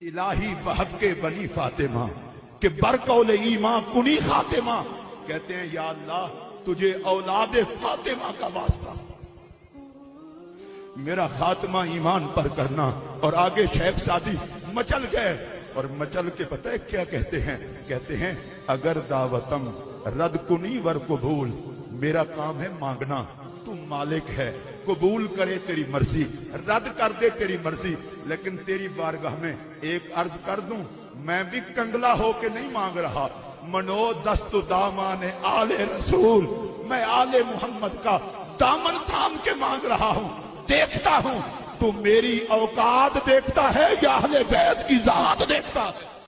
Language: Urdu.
الہی بحق کے بنی فاطمہ کہ برقول ایمان کنی خاتمہ، کہتے ہیں یا اللہ تجھے اولاد فاطمہ کا واسطہ، میرا خاتمہ ایمان پر کرنا۔ اور آگے شیخ سعدی مچل گئے اور مچل کے پتہ ہے کیا کہتے ہیں اگر دعوتم رد کنی ور قبول، میرا کام ہے مانگنا، تو مالک ہے، قبول کرے تیری مرضی، رد کر دے تیری مرضی، لیکن تیری بارگاہ میں ایک عرض کر دوں، میں بھی کنگلا ہو کے نہیں مانگ رہا، منو دست دامان آل رسول، میں آل محمد کا دامن تھام کے مانگ رہا ہوں۔ دیکھتا ہوں تو میری اوقات دیکھتا ہے یا اہل بیت کی ذات دیکھتا ہے؟